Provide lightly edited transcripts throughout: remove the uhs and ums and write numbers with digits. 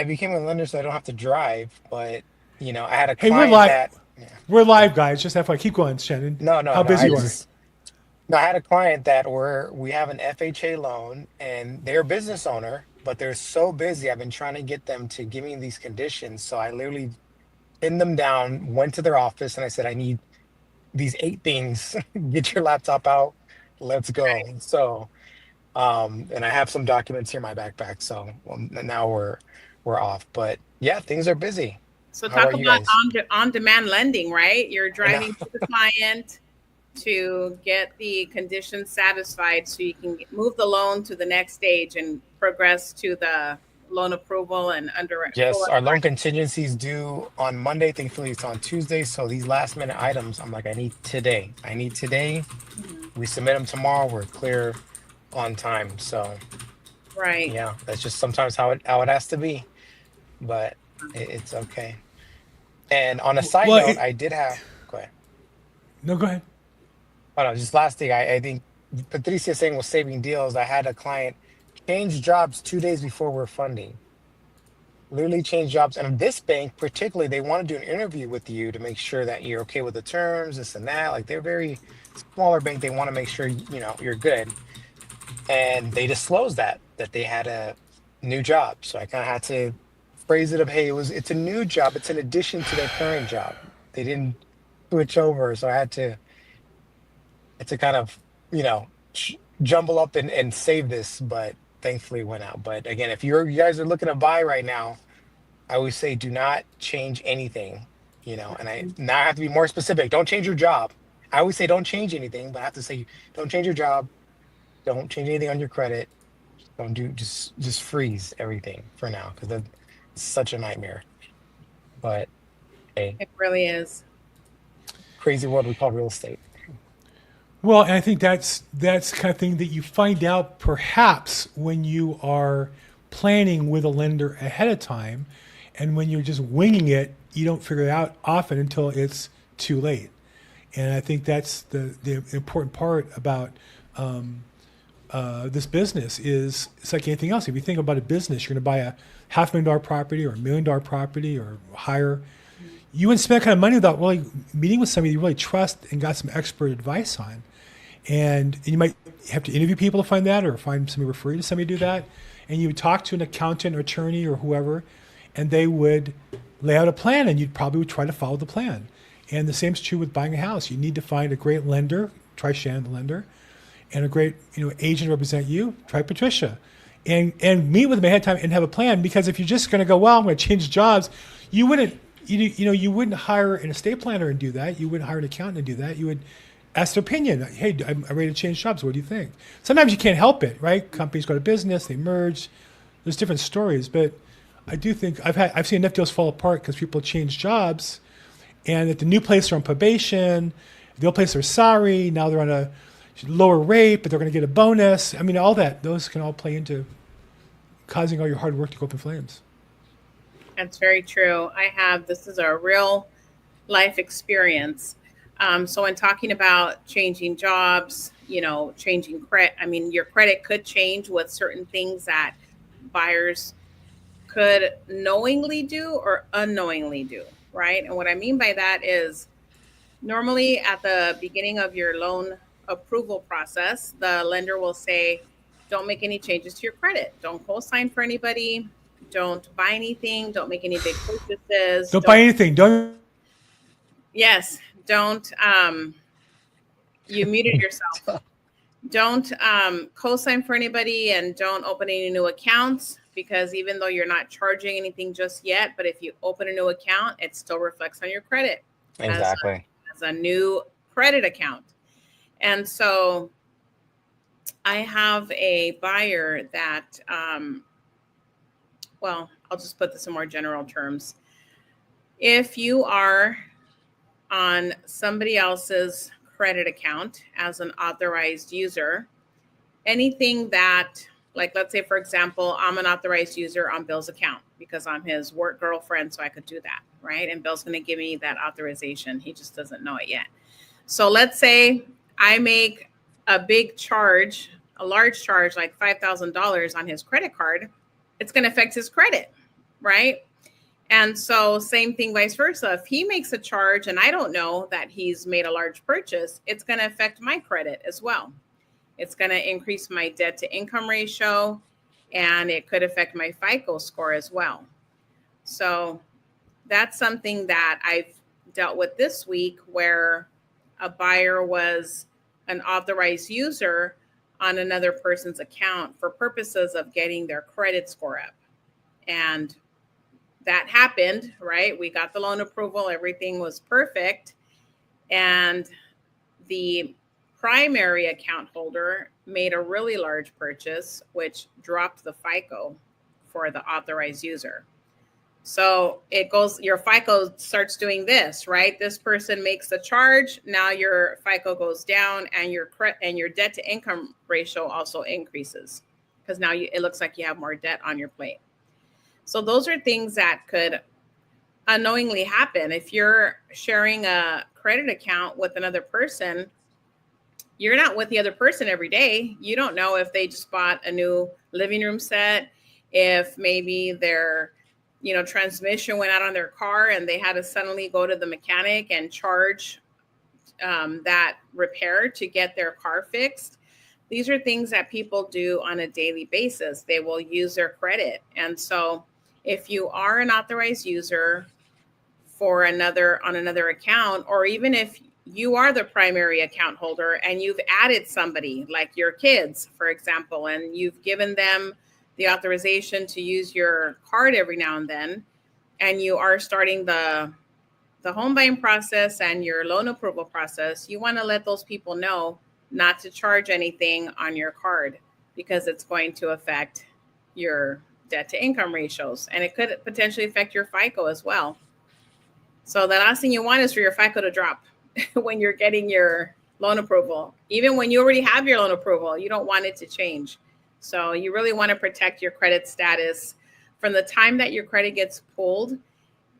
I became a lender so I don't have to drive, but I had a Hey, we're client live. that, yeah, We're go live, ahead. guys. Just FYI, keep going, Shannon. No, no, How no. busy I you are. just no, I had a client that we have an FHA loan and they're a business owner, but they're so busy. I've been trying to get them to give me these conditions. So I literally pinned them down, went to their office, and I said, I need these 8 things. Get your laptop out. Let's go. So, and I have some documents here in my backpack. So now we're off. But yeah, things are busy. So How talk about you about guys? on-demand lending, right? You're I know. driving to the client to get the conditions satisfied so you can move the loan to the next stage and progress to the loan approval and under full Yes, our loan underwriting. contingency is due on Monday. Thankfully, it's on Tuesday. So these last minute items, I'm like, I need today. I need today. We submit them tomorrow. We're clear on time. So Right. yeah, that's just sometimes how it has to be. But it's okay. And on a side Well, note, I did have. Go ahead. no, go ahead. Oh no, just last thing. I think Patricia saying was saving deals. I had a client change jobs 2 days before we're funding. Literally change jobs. And this bank, particularly, they want to do an interview with you to make sure that you're okay with the terms, this and that. Like they're very smaller bank. They want to make sure you're good. And they disclosed that they had a new job. So I kind of had to phrase it of, hey, it's a new job. It's an addition to their current job. They didn't switch over. So I had to kind of, you know, jumble up and save this, but thankfully it went out. But again, if you guys are looking to buy right now, I always say do not change anything, and I now I have to be more specific. Don't change your job. I always say don't change anything, but I have to say don't change your job. Don't change anything on your credit. Don't do just freeze everything for now because that's such a nightmare. But hey, It really is. crazy world we call real estate. Well, and I think that's the kind of thing that you find out perhaps when you are planning with a lender ahead of time, and when you're just winging it, you don't figure it out often until it's too late. And I think that's the important part about this business is it's like anything else. If you think about a business, you're going to buy a $500,000 property or $1 million property or higher. You wouldn't spend that kind of money without really meeting with somebody you really trust and got some expert advice on. And you might have to interview people to find that, or find somebody, refer you to somebody to do that. And you would talk to an accountant or attorney or whoever, and they would lay out a plan, and you'd probably would try to follow the plan. And the same is true with buying a house. You need to find a great lender. Try Shannon, the lender, and a great agent to represent you. Try Patricia, and meet with them ahead of time and have a plan. Because if you're just going to go, well, I'm going to change jobs, you wouldn't you wouldn't hire an estate planner and do that. You wouldn't hire an accountant and do that. You would ask their opinion. Hey, I'm ready to change jobs. What do you think? Sometimes you can't help it, right? Companies go to business, they merge. There's different stories, but I do think I've seen enough deals fall apart because people change jobs, and at the new place they're on probation, the old place they're sorry. Now they're on a lower rate, but they're going to get a bonus. I mean, all that those can all play into causing all your hard work to go up in flames. That's very true. This is a real life experience. So when talking about changing jobs, changing credit, I mean, your credit could change with certain things that buyers could knowingly do or unknowingly do, right? And what I mean by that is normally at the beginning of your loan approval process, the lender will say, don't make any changes to your credit. Don't co-sign for anybody. Don't buy anything. Don't make any big purchases. Don't buy anything. Don't. Yes, don't, you muted yourself. Don't co-sign for anybody, and don't open any new accounts, because even though you're not charging anything just yet, but if you open a new account, it still reflects on your credit as Exactly. as a new credit account. And so I have a buyer that, well, I'll just put this in more general terms. If you are on somebody else's credit account as an authorized user, anything that, like, let's say, for example, I'm an authorized user on Bill's account because I'm his work girlfriend, so I could do that, right? And Bill's going to give me that authorization. He just doesn't know it yet. So let's say I make a big charge, a large charge, like $5,000 on his credit card. It's going to affect his credit. right? And so, same thing, vice versa. If he makes a charge and I don't know that he's made a large purchase, it's going to affect my credit as well. It's going to increase my debt to income ratio, and it could affect my FICO score as well. So, that's something that I've dealt with this week where a buyer was an authorized user on another person's account for purposes of getting their credit score up. And that happened, right? We got the loan approval, everything was perfect. And the primary account holder made a really large purchase, which dropped the FICO for the authorized user. So it goes, your FICO starts doing this, right? This person makes the charge. Now your FICO goes down, and your debt to income ratio also increases because now it looks like you have more debt on your plate. So those are things that could unknowingly happen. If you're sharing a credit account with another person, you're not with the other person every day. You don't know if they just bought a new living room set, if maybe their transmission went out on their car and they had to suddenly go to the mechanic and charge that repair to get their car fixed. These are things that people do on a daily basis. They will use their credit. And so if you are an authorized user for another account, or even if you are the primary account holder and you've added somebody like your kids, for example, and you've given them the authorization to use your card every now and then, and you are starting the home buying process and your loan approval process, you want to let those people know not to charge anything on your card because it's going to affect your debt to income ratios, and it could potentially affect your FICO as well. So the last thing you want is for your FICO to drop when you're getting your loan approval. Even when you already have your loan approval, you don't want it to change. So you really want to protect your credit status from the time that your credit gets pulled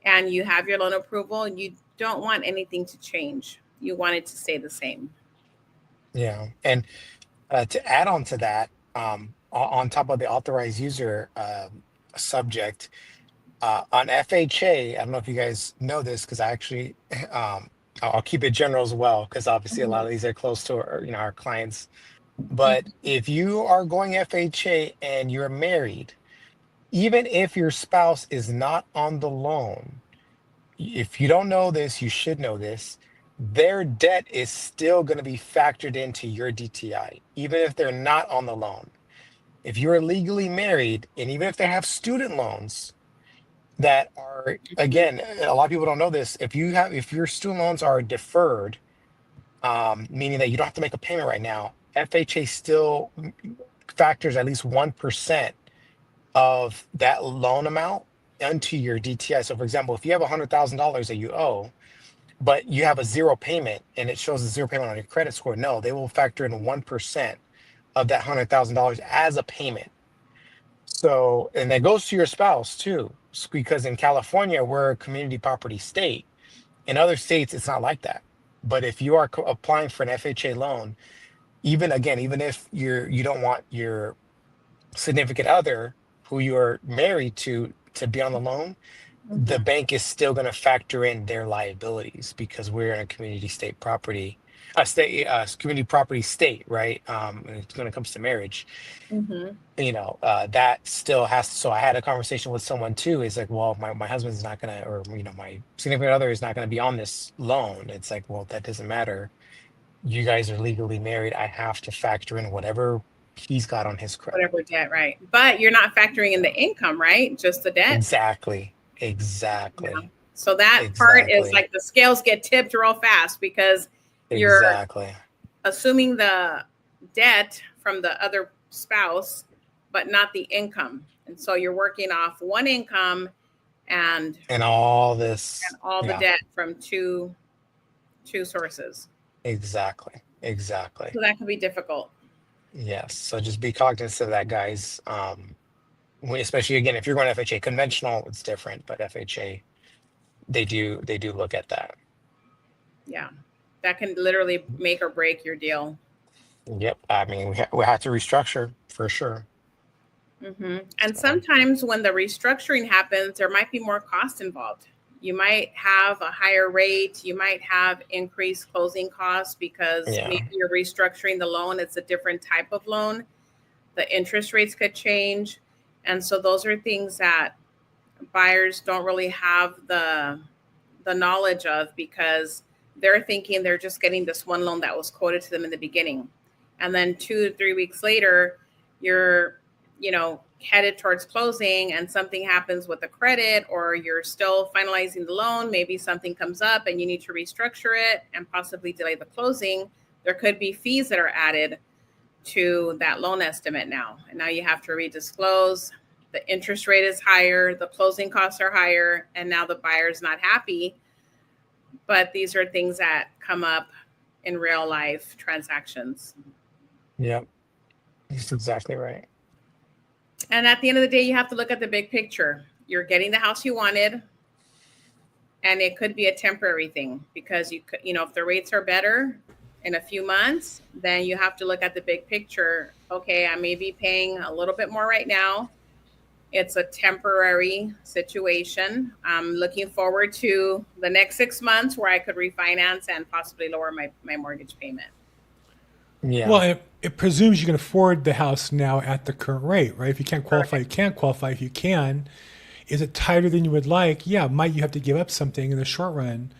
and you have your loan approval. You don't want anything to change. You want it to stay the same. Yeah. And to add on to that, on top of the authorized user subject, on FHA, I don't know if you guys know this because I actually, I'll keep it general as well because obviously a lot Mhm. of these are close to our clients. But if you are going FHA and you're married, even if your spouse is not on the loan, if you don't know this, you should know this. Their debt is still going to be factored into your DTI, even if they're not on the loan. If you're legally married, and even if they have student loans that are, again, a lot of people don't know this. If your student loans are deferred, meaning that you don't have to make a payment right now, FHA still factors at least 1% of that loan amount into your DTI. So, for example, if you have $100,000 that you owe, but you have a zero payment and it shows a zero payment on your credit score, no, they will factor in 1% of that $100,000 as a payment. So, and that goes to your spouse too, because in California, we're a community property state. In other states, it's not like that. But if you are applying for an FHA loan, even if you don't want your significant other who you are married to be on the loan, the Mhm. bank is still going to factor in their liabilities because we're in a community state property, a state community property state, right? When it comes to marriage, Mhm. that still has. So I had a conversation with someone too. It's like, well, my husband's not gonna, or my significant other is not gonna be on this loan. It's like, well, that doesn't matter. You guys are legally married. I have to factor in whatever he's got on his credit. Whatever debt, right? But you're not factoring in the income, right? Just the debt. Exactly. Yeah. Exactly. So that part is Exactly. like the scales get tipped real fast because you're Exactly. assuming the debt from the other spouse, but not the income. And so you're working off one income and And all this, all the yeah, debt from two sources. exactly. Exactly. So that can be difficult. Yes. So just be cognizant of that, guys. Especially again, if you're going FHA conventional, it's different, but FHA, they do look at that. Yeah. That can literally make or break your deal. Yep. I mean, we have to restructure for sure. And sometimes when the restructuring happens, there might be more cost involved. You might have a higher rate. You might have increased closing costs because Yeah. maybe you're restructuring the loan. It's a different type of loan. The interest rates could change. And so those are things that buyers don't really have the knowledge of because they're thinking they're just getting this one loan that was quoted to them in the beginning. And then 2 to 3 weeks later, you're, headed towards closing and something happens with the credit, or you're still finalizing the loan. Maybe something comes up and you need to restructure it and possibly delay the closing. There could be fees that are added to that loan estimate now. And now you have to redisclose. The interest rate is higher, the closing costs are higher, and now the buyer's not happy. But these are things that come up in real life transactions. Yep. That's exactly right. And at the end of the day, you have to look at the big picture. You're getting the house you wanted, and it could be a temporary thing because if the rates are better in a few months, then you have to look at the big picture. Okay, I may be paying a little bit more right now. It's a temporary situation. I'm looking forward to the next 6 months where I could refinance and possibly lower my mortgage payment. Yeah. Well, it presumes you can afford the house now at the current rate, right? If you can't qualify, you can't qualify. If you can, is it tighter than you would like? Yeah, might you have to give up something in the short run?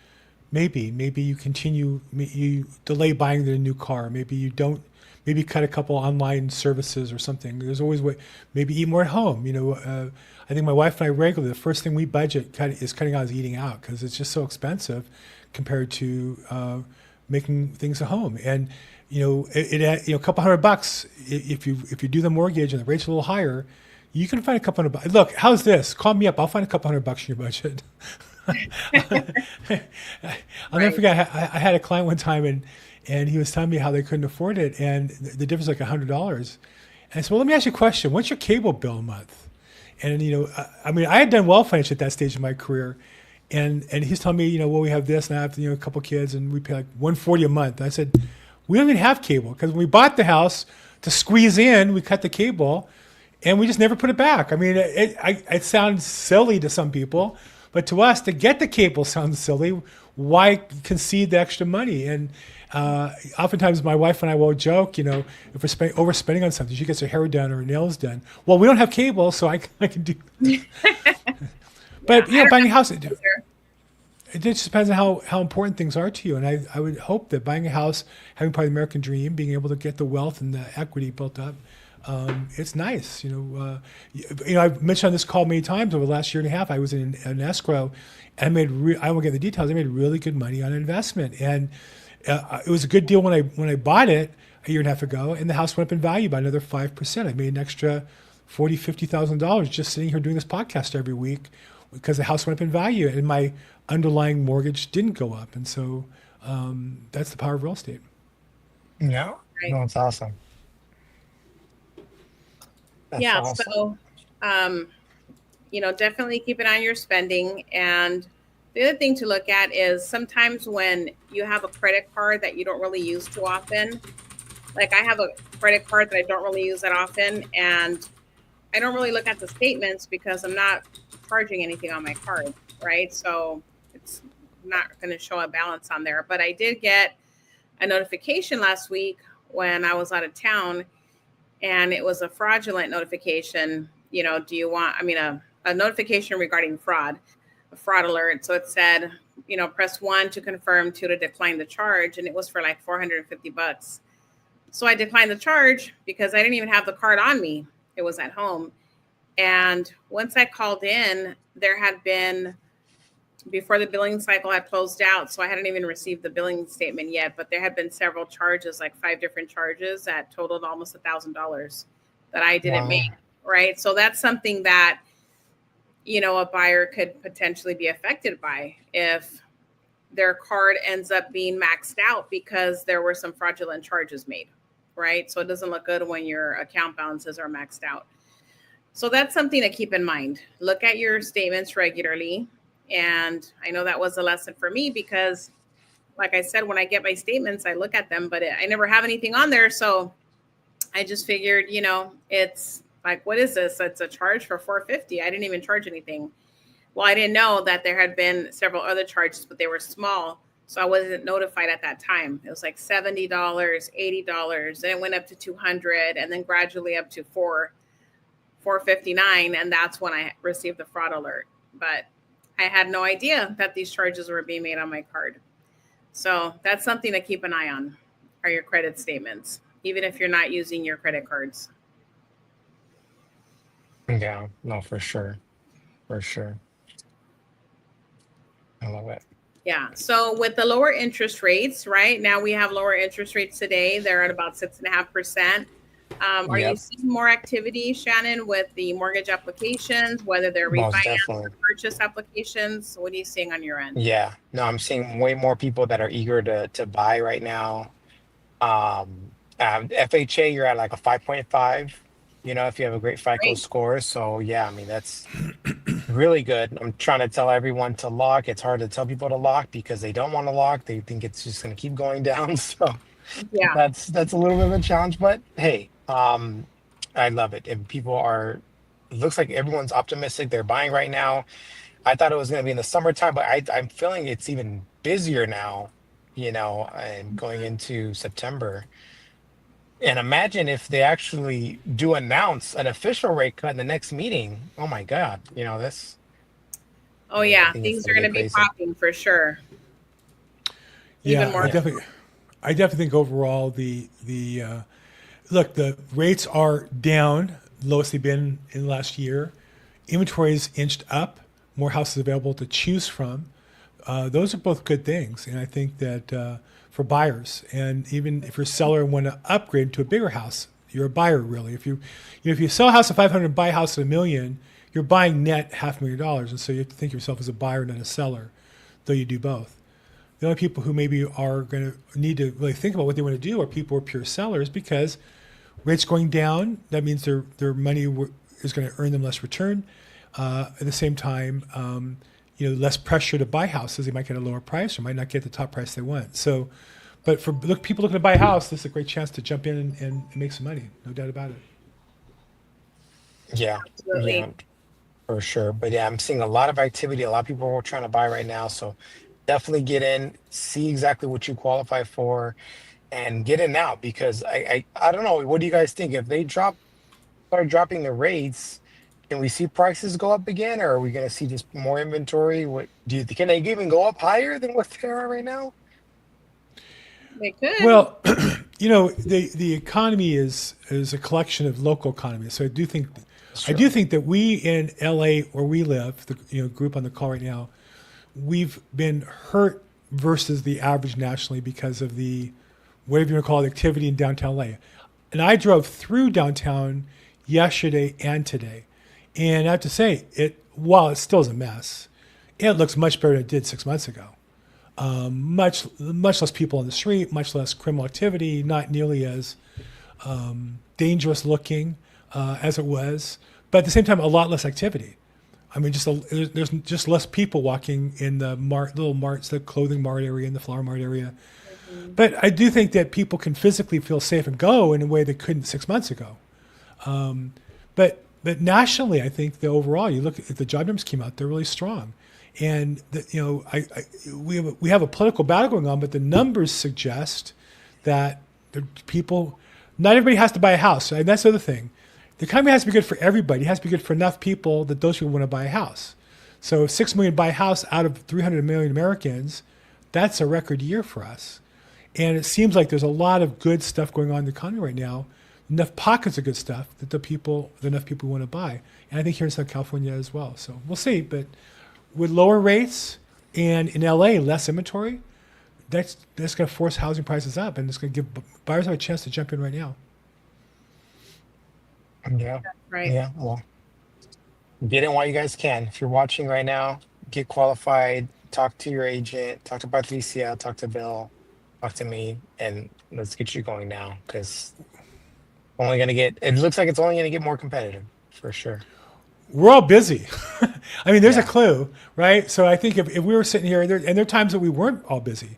Maybe you continue, you delay buying the new car. Maybe you don't, maybe cut a couple online services or something. There's always way, maybe eat more at home. I think my wife and I regularly, the first thing we is cutting out is eating out because it's just so expensive compared to making things at home. And a couple $100 if you do the mortgage and the rate's a little higher, you can find a couple $100. Look, how's this? Call me up. I'll find a couple $100 in your budget. I'll never forget. I had a client one time, and he was telling me how they couldn't afford it, and the difference was like $100. And I said, "Well, let me ask you a question. What's your cable bill a month?" And I had done well financially at that stage of my career, and he's telling me, well, we have this, and I have a couple kids, and we pay like $140 a month. And I said, we don't even have cable because when we bought the house to squeeze in, we cut the cable, and we just never put it back. I mean, it sounds silly to some people, but to us, to get the cable sounds silly. Why concede the extra money? And oftentimes my wife and I will joke, if we're overspending on something, she gets her hair done or her nails done. Well, we don't have cable, so I can do. But buying a house, it just depends on how important things are to you. And I would hope that buying a house, having part of the American dream, being able to get the wealth and the equity built up, it's nice. I've mentioned on this call many times over the last year and a half, I was in an escrow, and I won't get the details. I made really good money on investment, and it was a good deal when I bought it a year and a half ago, and the house went up in value by another 5%. I made an extra $40,000-$50,000 just sitting here doing this podcast every week because the house went up in value, and my underlying mortgage didn't go up, and so that's the power of real estate. Yeah. Right. No, it's awesome. That's Yeah. awesome. So, definitely keep an eye on your spending. And the other thing to look at is sometimes when you have a credit card that you don't really use too often, like I have a credit card that I don't really use that often, and I don't really look at the statements because I'm not charging anything on my card, right? So it's not going to show a balance on there. But I did get a notification last week when I was out of town, and it was a fraudulent notification. Do you want, a notification regarding fraud, a fraud alert. So it said, press 1 to confirm, 2 to decline the charge. And it was for like $450. So I declined the charge because I didn't even have the card on me. It was at home. And once I called in, there had been, before the billing cycle had closed out, so I hadn't even received the billing statement yet, but there had been several charges, like 5 different charges that totaled almost $1,000 that I didn't Wow. make, right? So that's something that, a buyer could potentially be affected by if their card ends up being maxed out because there were some fraudulent charges made, right? So it doesn't look good when your account balances are maxed out. So that's something to keep in mind. Look at your statements regularly. And I know that was a lesson for me because, like I said, when I get my statements, I look at them, but I never have anything on there. So I just figured, it's Like, what is this? It's a charge for 450. I didn't even charge anything. Well, I didn't know that there had been several other charges, but they were small. So I wasn't notified at that time. It was like $70, $80, then it went up to 200, and then gradually up to 459, and that's when I received the fraud alert. But I had no idea that these charges were being made on my card. So that's something to keep an eye on, are your credit statements, even if you're not using your credit cards. Yeah, no, for sure. For sure. I love it. Yeah. So with the lower interest rates, right now we have lower interest rates today. They're at about 6.5%. Are you Yep, seeing more activity, Shannon, with the mortgage applications, whether they're most refinance or definitely. purchase applications? What are you seeing on your end? Yeah. No, I'm seeing way more people that are eager to buy right now. FHA, you're at like a 5.5, if you have a great FICO Great. score. So yeah, I mean that's really good. I'm trying to tell everyone to lock. It's hard to tell people to lock because they don't want to lock. They think it's just going to keep going down. So Yeah. that's a little bit of a challenge, but hey, I love it. And people are, it looks like everyone's optimistic. They're buying right now. I thought it was going to be in the summertime, but I'm feeling it's even busier now, and going into September. And imagine if they actually do announce an official rate cut in the next meeting. Oh my God, Oh, I yeah. think it's Things going are to going get to be crazy. popping for sure. Even Yeah, more. Yeah. I definitely think overall the look, the rates are down, lowest they've been in the last year. Inventory's inched up, more houses available to choose from. Those are both good things, and I think that for buyers, and even if you're a seller and want to upgrade to a bigger house, you're a buyer really. If you sell a house at 500 and buy a house at a million, you're buying net $500,000, and so you have to think of yourself as a buyer, not a seller, though you do both. The only people who maybe are going to need to really think about what they want to do are people who are pure sellers because rates going down. That means their money is going to earn them less return. At the same time, less pressure to buy houses. They might get a lower price or might not get the top price they want. So, but for people looking to buy a house, this is a great chance to jump in and make some money. No doubt about it. Yeah. Absolutely. Yeah, for sure. But yeah, I'm seeing a lot of activity. A lot of people are trying to buy right now. So definitely get in, see exactly what you qualify for, and get in now because I don't know. What do you guys think? If they start dropping the rates, can we see prices go up again, or are we going to see just more inventory? What do you think? Can they even go up higher than what they are right now? They could. Well, the economy is a collection of local economies. So That's I true. do think that we in LA where we live, the group on the call right now, we've been hurt versus the average nationally because of the whatever you want to call it activity in downtown LA. And I drove through downtown yesterday and today, and I have to say while it still is a mess, it looks much better than it did 6 months ago. Much less people on the street, much less criminal activity, not nearly as dangerous looking as it was, but at the same time, a lot less activity. I mean, there's just less people walking in the little marts, the clothing mart area and the flower mart area. Mhm. But I do think that people can physically feel safe and go in a way they couldn't 6 months ago. But nationally, I think the overall, you look at the job numbers came out, they're really strong, and we have a political battle going on, but the numbers suggest that the people, not everybody has to buy a house, and that's the other thing. The economy has to be good for everybody. It has to be good for enough people that those people want to buy a house. So if 6 million buy a house out of 300 million Americans, that's a record year for us. And it seems like there's a lot of good stuff going on in the economy right now, enough pockets of good stuff that enough people want to buy. And I think here in Southern California as well. So we'll see. But with lower rates and in LA less inventory, that's going to force housing prices up, and it's going to give buyers have a chance to jump in right now. Yeah. Right. Yeah. Well, get in while you guys can. If you're watching right now, get qualified, talk to your agent, talk to Patricia, talk to Bill, talk to me, and let's get you going now because it looks like it's only going to get more competitive for sure. We're all busy. I mean, there's a Yeah. clue, right? So I think if we were sitting here, and there are times that we weren't all busy.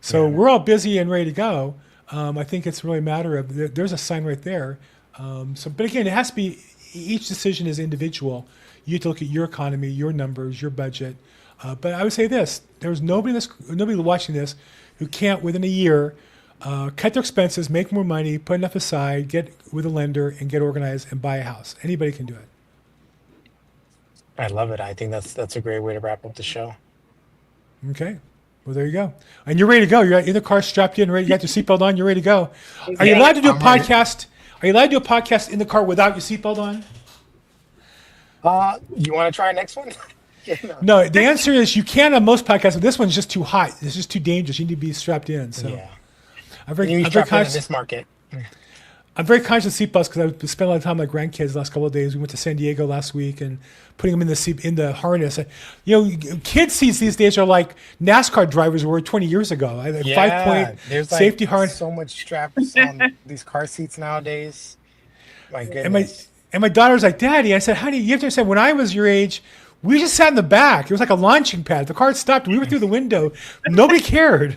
So Yeah. we're all busy and ready to go. I think it's really a matter of there's a sign right there. But again, it has to be each decision is individual. You have to look at your economy, your numbers, your budget. But I would say this: there's nobody watching this who can't within a year cut their expenses, make more money, put enough aside, get with a lender, and get organized and buy a house. Anybody can do it. I love it. I think that's a great way to wrap up the show. Okay. Well, there you go. And you're ready to go. You're in the car strapped in, ready. You got your seatbelt on. You're ready to go. Are you allowed to do a podcast? Are you allowed to do a podcast in the car without your seatbelt on? You want to try next one? No, the answer is you can on most podcasts, but this one's just too hot. It's just too dangerous. You need to be strapped in. So Yeah. I'm very You strapped in conscious. this market. I'm very conscious of seatbelts because I've spent a lot of time with my grandkids the last couple of days. We went to San Diego last week and putting them in the harness. Kids seats these days are like NASCAR drivers were 20 years ago. Yeah, 5-point there's safety like harness. so much straps on these car seats nowadays. My goodness. And my daughter's like, Daddy, I said, honey, you have to understand, when I was your age, we just sat in the back. It was like a launching pad. The car stopped. We were through the window. Nobody cared.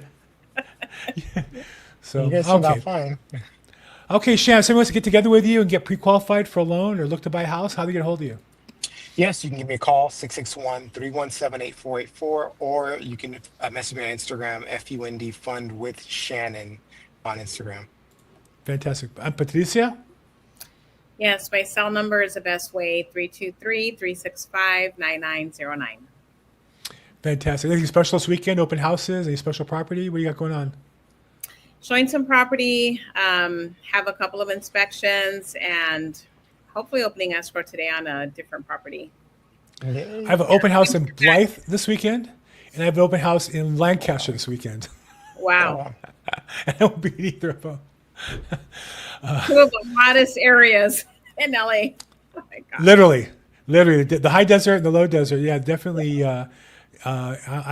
So You guys seem about fine. Okay, Shan, if someone wants to get together with you and get pre-qualified for a loan or look to buy a house, how do they get a hold of you? Yes, you can give me a call, 661-317-8484, or you can message me on Instagram, FUND Fund with Shannon on Instagram. Fantastic. And Patricia? Yes, my cell number is the best way, 323-365-9909. Fantastic. Anything special this weekend? Open houses? Any special property? What do you got going on? Showing some property, have a couple of inspections, and hopefully opening escrow today on a different property. I have an open house in Blythe this weekend, and I have an open house in Lancaster this weekend. Wow. I won't be in either of them. Two of the hottest areas in LA. Oh my God. Literally, the high desert and the low desert. Yeah, definitely. I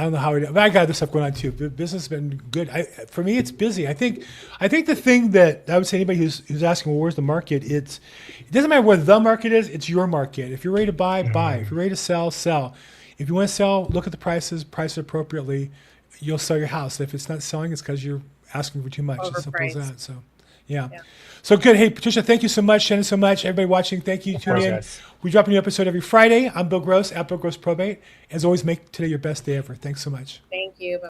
don't know how but I got other stuff going on too. Business has been good. For me, it's busy. I think the thing that I would say anybody who's asking, well, where's the market? It doesn't matter where the market is. It's your market. If you're ready to buy, buy. If you're ready to sell, sell. If you want to sell, look at the prices, price it appropriately. You'll sell your house. If it's not selling, it's because you're asking for too much. As simple as that. So, yeah. So good. Hey, Patricia, thank you so much. Shannon, so much. Everybody watching, thank you. Tune in. Guys. We drop a new episode every Friday. I'm Bill Gross at Bill Gross Probate. As always, make today your best day ever. Thanks so much. Thank you.